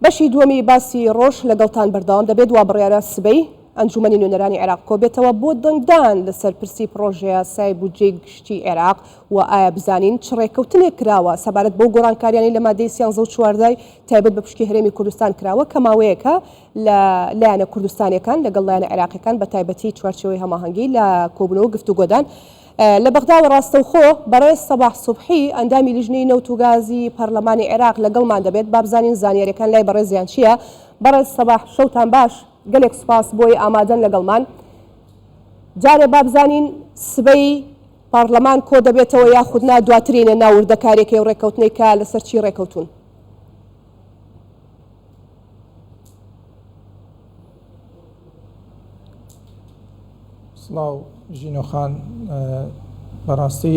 بەشی دووەمی باسی ڕۆژ لەگەڵتان بەردەوام دەبێت وا بڕیارە سبەی ئەنجومەنی نوێنەرانی عێراق کۆبێتەوە بۆ دەنگدان لەسەر پرسی پرۆژەیە یاسای بودجێی گشتی عێراق و ئایا بزانین چ ڕێککەوتنێک کراوە سەبارەت بۆ گۆڕانکاریانی لە مادەی 13 تایبەت بە پشکی هەرێمی کوردستان کراوە کە ماوەیەکە لە لایەنە کوردستانیەکان لەگەڵ لایەنە عێراقیەکان بە تایبەتی چوارچێوەی هەماهەنگی لە کۆبوونەوە گفتوگۆدان لە بەغداوە ڕاستەوخۆ بەڕێز سەباح سوبحی ئەندامی لیژنەی نەوت و گازی پەرلەمانی عێراق لەگەڵمان دەبێت با بزانین زانیاریەکان لای بەڕێزیان چییە. بەڕێز سەباح شەوتان باش، گەلێک سوپاس بۆی ئامادەن لەگەڵمان. جارێ با بزانین سبەی پارلەمان کۆ دەبێتەوە یاخود نا دواترینە ناوردەکارێکی و ڕێککەوتنەی کا لەسەر چی ڕێککەوتون؟ سڵاو ژینۆخان، بەڕاستی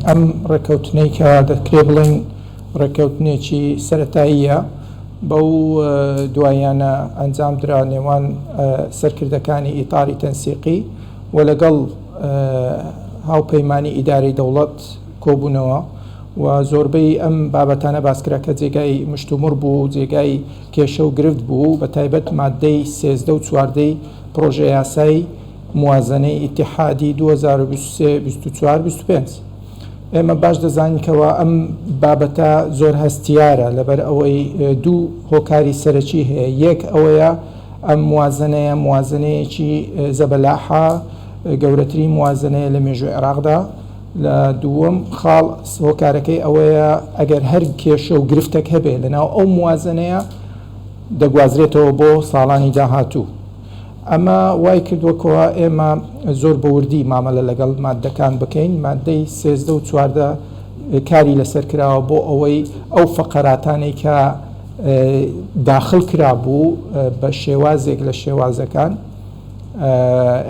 ئەم ڕێککەوتنەی کە دەکرێت بڵێن ڕێککەوتنێکی سەرەتاییە بەو دوایانە ئەنجام درا نێوان سەرکردەکانی ئیتاری تەنسیقی و لەگەڵ هاوپەیمانی ئیدارەی دەوڵەت کۆبوونەوە و زۆربەی ئەم بابەتانە باسکرا کە جێگای مشتومڕ بوو، جێگای کێشە و گرفت بوو، بە تایبەت مادەی 13 و 14 پرۆژە یاسای موازنەی ئیتیحادی 2023-24-25. ئێمە باش دەزانینکەوە ئەم بابەتە زۆر هەستیارە لەبەر ئەوەی دوو هۆکاری سەرەکی هەیە. یەک ئەوەیە ئەم موازنەیەکی زەبەلاحە، گەورەترین موازنەیە لە مێژووی عێراقدا. لە دووەم خاڵ هۆکارەکەی ئەوەیە ئەگەر هەر کێشە و گرفتێک هەبێ لەناو ئەو موازنەیە دەگوازرێتەوە بۆ ساڵانی داهاتوو. ئەمە وای کردووەکەوە ئێمە زۆر بەوردی مامەلە لەگەڵ مادەکان بکەین. مادەی 13 و 14 کاری لەسەر کراوە بۆ ئەوەی ئەو فەقەراتانەی کە داخل کرابوو بە شێوازێک لە شێوازەکان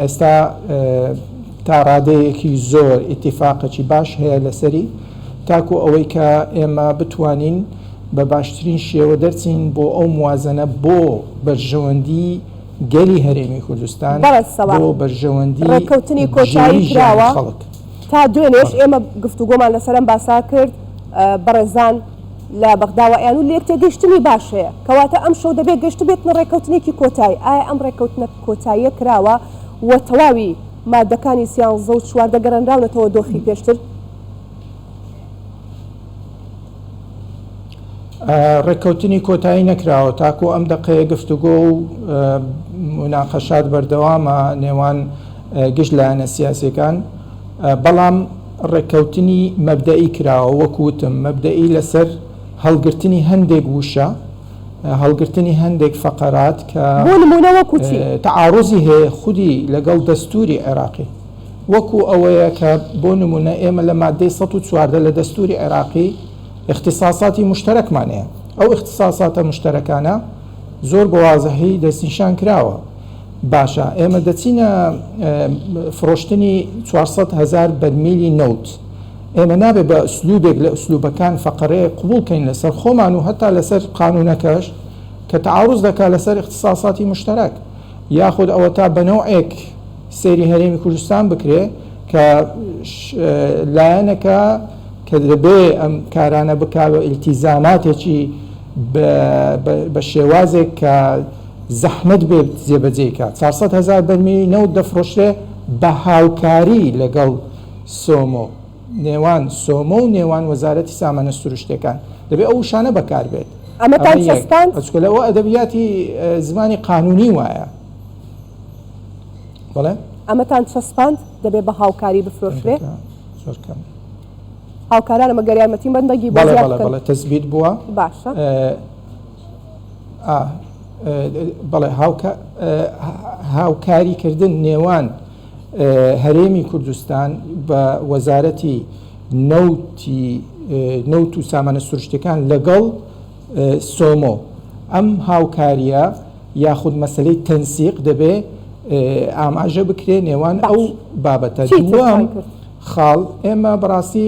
ئێستا تا ڕادەیەکی زۆر ئیتیفاقێکی باش هەیە لەسەری، تاکو ئەوەی کە ئێمە بتوانین بە باشترین شێوە دەرچین بۆ ئەو موازنە بۆ بەرژەوەندی گەلی هەرێمی کوردستان، بۆ بەرژەوەندی ڕێککەوتنی کۆتایی کراوە. تا دوێنێش ئێمە گفتوگۆمان لەسەرم باسا کرد بەڕێزان لە بەغداوە ئەیان و لێک تێگەیشتنی باش هەیە، کەواتە ئەم شەو دەبێت گەشت بێتنە ڕێککەوتنێکی کۆتایی. ئایا ئەم ڕێککەوتنە کۆتاییە کراوە و تەواوی مادەکانی 13 و 14 گەڕەنراونەتەوە دۆخی پێشتر؟ ڕێککەوتنی کۆتایی نەکراوە، تاکو ئەم دقەیە گفتوگۆ و مناقەشات بەردەوامە نێوان گشت لایەنە سیاسیەکان، بەڵام ڕێککەوتنی مەبدەئی کراوە. وەکوتم مەبدەئی لەسەر هەڵگرتنی هەندێک وشە، هەڵگرتنی هەندێک فەقەرات کە تەعارۆزی هەیە خودی لەگەڵ دەستوری عێراقی، وەکو ئەوەیە کە بۆ نمونە ئێمە لە مادەی 114 لە دەستوری عێراقی اختصاصاتی مشترەکمان هەیە. ئەو اختصاصاتە مشترەکانە زۆر بەوازەحی دەستنیشان کراوە. باشە ئێمە دەچینە فرۆشتنی 400,000 بەرمیلی نەوت. ئێمە نابێ بە ئوسلوبێک لە ئوسلوبەکان فەقەرەیە قبولکەین لەسەر خۆمان و هەتا لەسەر قانونەکەش کە تەعارض دەکات لەسەر اختصاصاتی مشترەک، یاخود ئەوە تا بەنەوعێک سەیری هەرێمی کوردستان بکرێ کە لایەنەکە کە دەبێ ئەم کارانە بکاوە ئیلتیزاماتێکی بە شێوازێک کە زەحمەت بێ جێبەجێکات. 400,000 بەرمیلی نەوت دەفرۆشرێ بە هاوکاری لەگەڵ سۆمۆ، نێوان سۆمۆ و نێوان وەزارەتی سامانە سروشتەکان دەبێ ئەو شانە بەکار بێت. ئەمەتان چەسپاند؟ ئەچکە لەوە ئەدەبیاتی زمانی قانونی وایە. بەڵێ ئەمەتان چەسپاند دەبێ بە هاوکاری بفرۆشرێ؟ زۆر کەم هاوکارانە مەگەر یارمەتیم بەندەگی بەڵێ تەزبیت بووە. باشە بەڵێ هاوکاریکردن نێوان هەرێمی کوردستان بە وەزارەتی نەوت و سامانە سروشتەکان لەگەڵ سۆمۆ، ئەم هاوکاریە یاخود مەسلەی تەنسیق دەبێ ئاماژە بکرێ نێوان ئەو بابەتە. دووەم خاڵ ئێمە بەڕاستی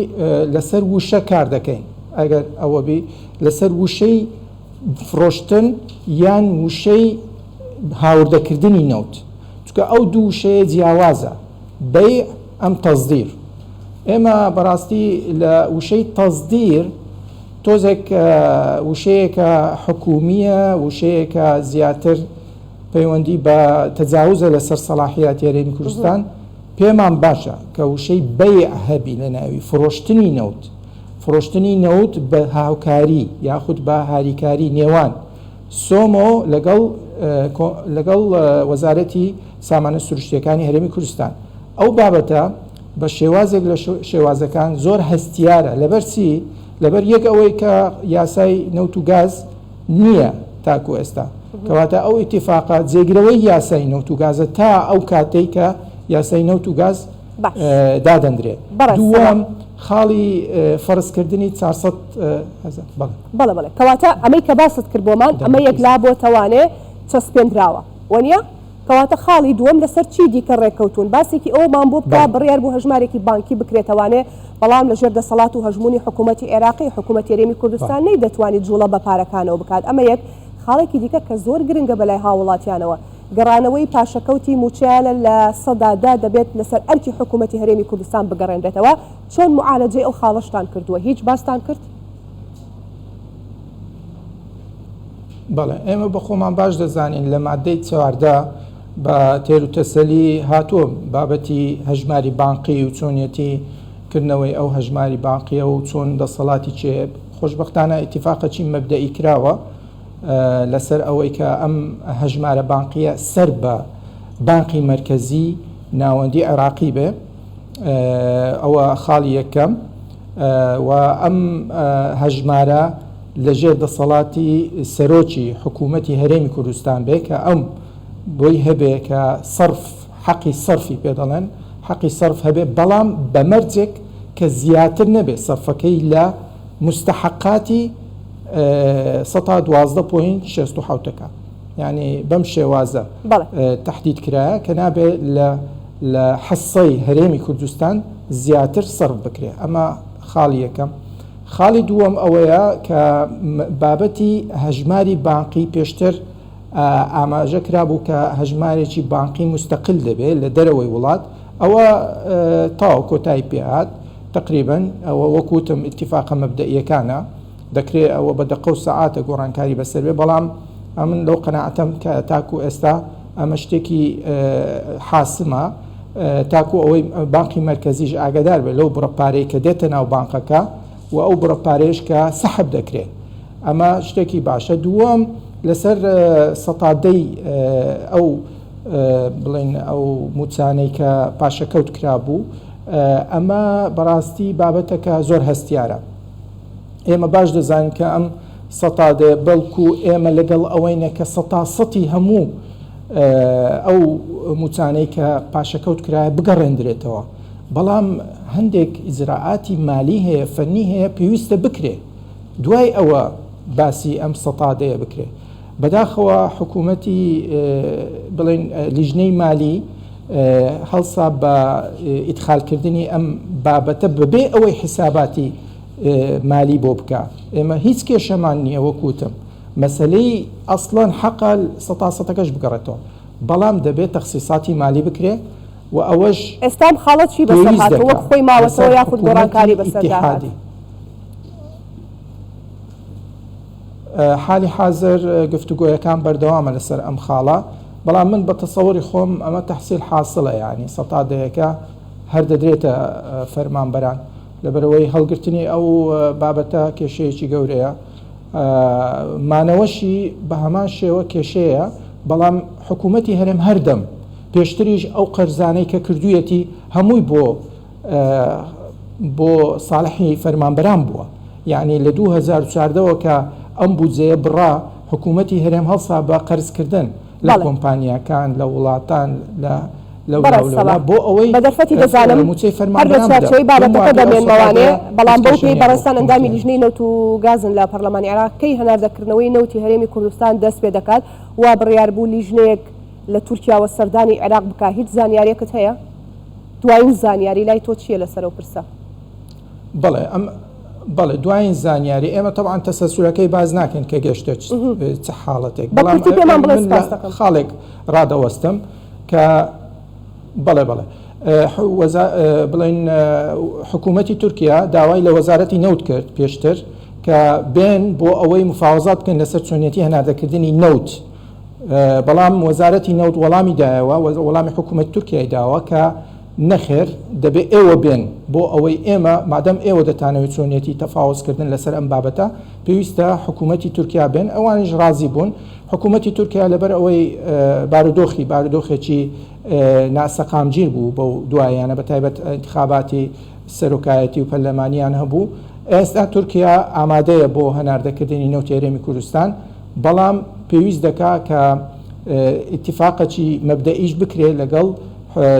لەسەر وشە کار دەکەین. ئەگەر ئەوە بی لەسەر وشەی فرۆشتن یان وشەی هاوردەکردنی نەوت، چکە ئەو دوو وشەیە جیاوازە بەی ئەم تەزدیر. ئێمە بەڕاستی لە وشەی تەزدیر تۆزێک وشەیەکە حکومیە وشەیەکە زیاتر پەیوەندی بە تەجاوزە لەسەر سەلاحیەتی هەرێمی کوردستان پێمان باشە کە وشەی بەیع هەبی لە ناوی فرۆشتنی نەوت بە هاوکاری یاخود بە هاریکاری نێوان سۆمۆ لەگەڵ وەزارەتی سامانە سروشتیەکانی هەرێمی کوردستان ئەو بابەتە بە شێوازێک لە شێوازەکان زۆر هەستیارە لەبەرچی لەبەر یەک ئەوەی کە یاسای نەوت و گاز نییە تاکو ئێستا کەواتە ئەو ئیتیفاقات جێگرەوەی یاسای نەوت و گازە تا ئەو کاتەی کە یاسای نەوت و گاز دادەندرێت دووەم خاڵی فەرزکردنی 400 بەڵێ کەواتە ئەمەی کە باست کردبۆمان ئەمە یەکلا بۆ توانێ چەسپێنراوە وەنیە کەواتە خاڵی دووەم لەسەر چی دیکە ڕێککەوتون باسێکی ئەومان بۆ بکە بڕیار بۆ هەژمارێکی بانکی بکرێتوانێ بەڵام لەژێر دەسەڵات و هەژمونی حکوومەتی عێراقی حکوومەتی هەرێمی کوردستان نەی دەتوانێت جوڵە بە پارەکانەوە بکات ئەمە یەک خاڵێکی دیکە کە زۆر گرنگە بەلای هاوڵاتیانەوە گەڕانەوەی پاشەکەوتی موچیانە لە سەدادا دەبێت لەسەر ئەرکی حکوومەتی هەرێمی کوردستان بگەڕێنرێتەوە چۆن معالەجەی ئەو خاڵەشتان کردووە هیچ باستان کرد؟ بەڵێ ئێمە بە خۆمان باش دەزانین لە مادەی 14 بە تێر و تەسەلی هاتووە بابەتی هەژماری بانقی و چۆنیەتی کردنەوەی ئەو هەژماری بانقیە و چۆن دەسەڵاتی چێ خۆشببختانە ئیتیفاقەچی مەبدەئی کراوە لەسەر ئەوەی کە ئەم هەژمارە بانقیە سەر بە بانقی مرکزی ناوەندی عێراقی بێ ئەوە خاڵی یەکەم و ئەم هەژمارە لەژێر دەسەڵاتی سەرۆکی حکوومەتی هەرێمی کوردستان بێ کە ئەم بۆی هەبێ کە سەرف حەقی سەرفی پێ دەڵێن حەقی سەرف هەبێ بەڵام بەمەرجێک کە زیاتر نەبێ سەرفەکەی لە مستحقاتی 12.67 یعنی بەم شێوازە تهدید کرایە کە نابێ لە حەسەی هەرێمی کوردستان زیاتر سەرف بکرێ ئەمە خاڵی یەکەم خاڵی دووەم ئەوەیە کە بابەتی هەژماری بانقی پێشتر ئاماژە کرابوو کە هەژمارێکی بانقی مستەقل دەبێت لە دەرەوەی وڵات ئەوە تاو کۆتایی پێهات تقریبا ئەوە وەکوتم ئیتیفاقە مەبدەئیەکانە دەکرێت ئەوە بە دقە و سەعاتە گۆڕانکاری بەسەر بێ بەڵام ئەمن لەو قەناعەتەم کە تاکو ئێستا ئەمە شتێکی حاسمە تاکو ئەوەی بانقی مرکزیش ئاگادار بێت لەو بڕەپارەی کە دێتە ناو بانقەکە و ئەو بڕەپارێش کە سەحب دەکرێت ئەمە شتێکی باشە دووەم لەسەر سەتادەی ئەو بڵێن ئەو موچانەی کە پاشەکەوت کرابوو ئەمە بەڕاستی بابەتەکە زۆر هەستیارە ئێمە باش دەزانین کە ئەم سەتادێ بەڵکو ئێمە لەگەڵ ئەوەینە کە سەتی هەموو ئەو موچانەی کە پاشەکەوت کرایە بگەڕێندرێتەوە بەڵام هەندێک ئیجراعاتی مالی هەیە فەنی هەیە پێویستە بکرێ دوای ئەوە باسی ئەم سەتادەیە بکرێ بەداخەوە حکوومەتی بڵێن لیژنەی مالی هەڵسا بە ئیدخالکردنی ئەم بابەتە بەبێ ئەوەی حساباتی مالی بۆ بکە ئێمە هیچ کێشەمان نییە وەکوتم مەسلەی ئەسڵەن حەقا 100%کەش بگەڕێتەوە بەڵام دەبێت تەخسیساتی مالی بکرێ و ئەوەش ئێستام خاڵەتی بەسەر هاتووە وەک خۆی ماوەتەوە یاخود گۆڕانکاری بەسەر حالی حاضر گفتوگۆیەکان بەردەوامە لەسەر ئەم خاڵە بەڵام من بە تەسەوری خۆم ئەمە تەحسیل حاصلە یعنی سەتادەیەکە هەر دەدرێتە فەرمانبەران لەبەرەوەی هەڵگرتنی ئەو بابەتە کێشەیەکی گەورەیە مانەوەشی بە هەمان شێوە کێشەیە بەڵام حکوومەتی هەرێم هەردەم پێشتریش ئەو قەرزانەی کە کردوویەتی هەمووی بۆ ساڵحی فەرمانبەران بووە یعنی لە 2014ەوە کە ئەم بودجەیە بڕا حکوومەتی هەرێم هەڵسا بە قەرزکردن لە کۆمپانیاکان لە وڵاتان بۆ ئەوەی بەدەرفەتی دەزانم هەر لە چارچەوەی بابەتەکە دەمێنمەوانێ بەڵام بەو پێی بەڕێستان ئەندامی لیژنەی نەوت و گازن لە پەرلەمانی عێراق کەی هەناردەکردنەوەی نەوتی هەرێمی کوردستان دەست پێ دەکات وا بڕیاربوو لیژنەیەک لە تورکیاوە سەردانی عێراق بکە هیچ زانیاریەکت هەیە دوایین زانیاری لای تۆ چییە لەسەر ئەو پرسە؟ بەڵێ دوایین زانیاری ئێمە تەبعاً تەسەسوورەکەی باز ناکەن کە گەشتە چ حاڵەتێک بەڵام خاڵێک ڕادەوەستم کە بەڵێ بڵێن حکوومەتی تورکیا داوای لە وەزارەتی نەوت کرد پێشتر کە بێن بۆ ئەوەی مفاوەزات بکەن لەسەر چۆنیەتی هەناردەکردنی نەوت بەڵام وەزارەتی نەوت وەڵامی دایەوە وەڵامی حکوومەت تورکیای داوە کە نەخێر دەبێت ئێوە بێن بۆ ئەوەی ئێمە مادەم ئێوە دەتانەوێت چۆنیەتی تەفاوزکردن لەسەر ئەم بابەتە پێویستە حکوومەتی تورکیا بێن ئەوانش ڕازی بوون حکوومەتی تورکیا لەبەر ئەوەی بارودۆخێکی ناسەقامگیر بوو بەو دوایانە بەتایبەت انتخاباتی سەرۆکایەتی و پەرلەمانیان هەبوو ئێستا تورکیا ئامادەیە بۆ هەناردەکردنی نەوتی هەرێمی کوردستان بەڵام پێویست دەکا کە ئیتیفاقەکی مەبدەئیش بکرێت لەگەڵ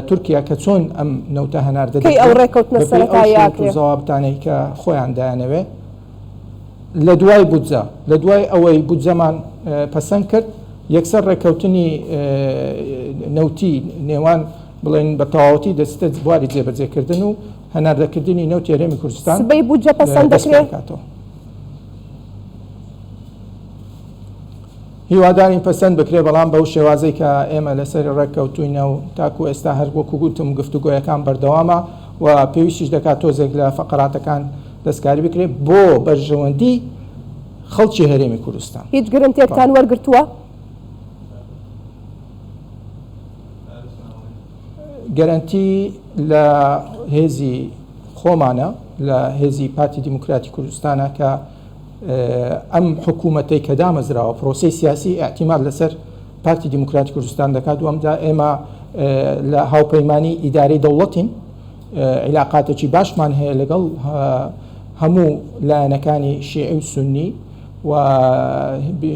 تورکیا کە چۆن ئەم نەوتە هەناردە ئەو ڕێکەوتنە سەرەتایی زەوابتانەی کە خۆیان دایانەوێ لە دوای بودجە لە دوای ئەوەی بودجەمان پەسەند کرد یەکسەر ڕێکەوتنی نەوتی نێوان بڵێن بە تەواوەتی دەستە بواری جێبەجێکردن و هەناردەکردنی نەوتی هەرێمی کوردستان سبەی بودجە پەسەند دەکرێت هیوادارین پەسەند بکرێ بەڵام بەو شێوازەی کە ئێمە لەسەر ڕێککەوتوینە و تاکو ئێستا هەر وەکو گوتم گفتوگۆیەکان بەردەوامە و پێویستیش دەکات تۆزێک لە فەقراتەکان دەستکاری بکرێت بۆ بەرژەوەندی خەڵکی هەرێمی کوردستان. هیچ گرنتێکتان وەرگرتووە؟ گەرنتی لە هێزی خۆمانە لە هێزی پارتی دیموکراتی کوردستانە کە ئەم حکوومەتەی کە دامەزراوە پرۆسی سیاسی احتیمال لەسەر پارتی دیموکراتی کوردستان دەکات و ئەمدا ئێمە لە هاوپەیمانی ئیدارەی دەوڵەتین عیلاقاتێکی باشمان هەیە لەگەڵ هەموو لایەنەکانی شیعی و سونی و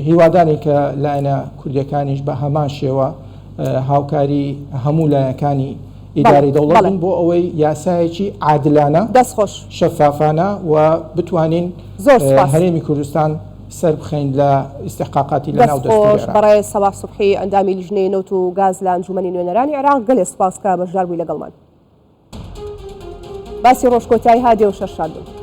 هیوادانی کە لایەنە کوردیەکانیش بە هەمان شێوە هاوکاری هەموو لایەنەکانی ئیداری دەوڵەتن بۆ ئەوەی یاسایەکی عادلانە دەستخۆش شەفافانە و بتوانین هەرێمی کوردستان سەر بخەین لە ئیستحقاقاتی لەناو دەستخۆش بەڕێز سەباح سوبحی ئەندامی لیژنەی نەوت و گاز لە ئەنجومەنی نوێنەرانی عێراق گەلێ سوپاس کە بەشدار بووی لەگەڵمان. باسی ڕۆژکۆتایی هادێ و شەرشاد بوو.